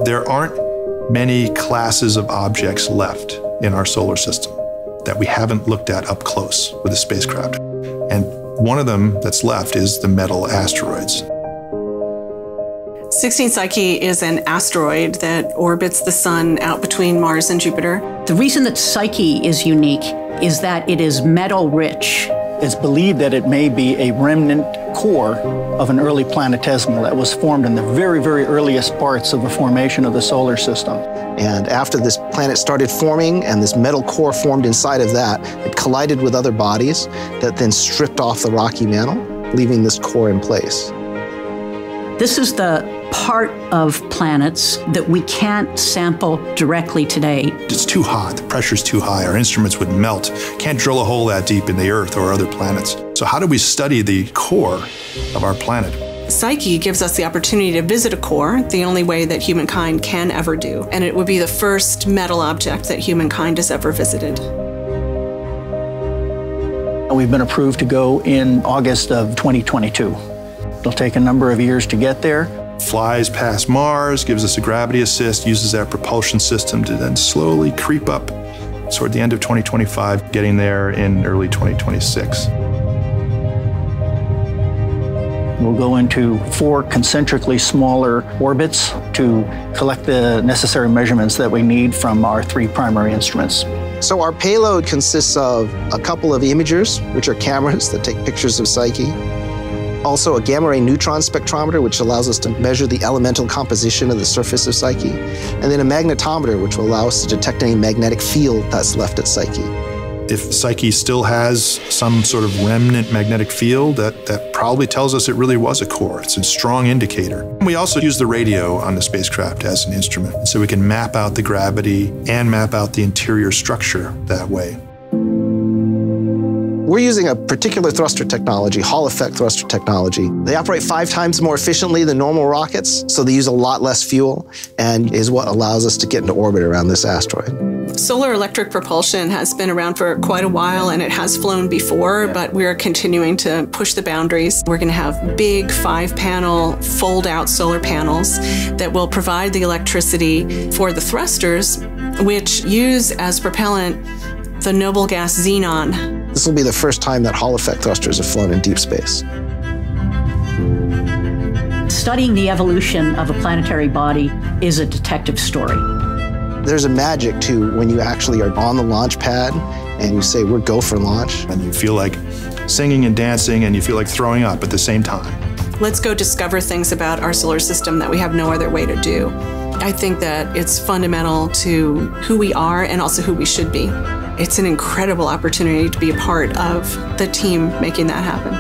There aren't many classes of objects left in our solar system that we haven't looked at up close with a spacecraft. And one of them that's left is the metal asteroids. 16 Psyche is an asteroid that orbits the sun out between Mars and Jupiter. The reason that Psyche is unique is that it is metal-rich. It's believed that it may be a remnant core of an early planetesimal that was formed in the very, very earliest parts of the formation of the solar system. And after this planet started forming and this metal core formed inside of that, it collided with other bodies that then stripped off the rocky mantle, leaving this core in place. This is the part of planets that we can't sample directly today. It's too hot, the pressure's too high, our instruments would melt. Can't drill a hole that deep in the Earth or other planets. So how do we study the core of our planet? Psyche gives us the opportunity to visit a core, the only way that humankind can ever do. And it would be the first metal object that humankind has ever visited. We've been approved to go in August of 2022. It'll take a number of years to get there. Flies past Mars, gives us a gravity assist, uses that propulsion system to then slowly creep up toward the end of 2025, getting there in early 2026. We'll go into 4 concentrically smaller orbits to collect the necessary measurements that we need from our 3 primary instruments. So our payload consists of a couple of imagers, which are cameras that take pictures of Psyche. Also a gamma-ray neutron spectrometer, which allows us to measure the elemental composition of the surface of Psyche. And then a magnetometer, which will allow us to detect any magnetic field that's left at Psyche. If Psyche still has some sort of remnant magnetic field, that probably tells us it really was a core. It's a strong indicator. We also use the radio on the spacecraft as an instrument, so we can map out the gravity and map out the interior structure that way. We're using a particular thruster technology, Hall effect thruster technology. They operate 5 times more efficiently than normal rockets, so they use a lot less fuel, and is what allows us to get into orbit around this asteroid. Solar electric propulsion has been around for quite a while, and it has flown before, but we're continuing to push the boundaries. We're going to have big 5-panel fold-out solar panels that will provide the electricity for the thrusters, which use as propellant the noble gas xenon. This will be the first time that Hall effect thrusters have flown in deep space. Studying the evolution of a planetary body is a detective story. There's a magic to when you actually are on the launch pad and you say, we're go for launch. And you feel like singing and dancing and you feel like throwing up at the same time. Let's go discover things about our solar system that we have no other way to do. I think that it's fundamental to who we are and also who we should be. It's an incredible opportunity to be a part of the team making that happen.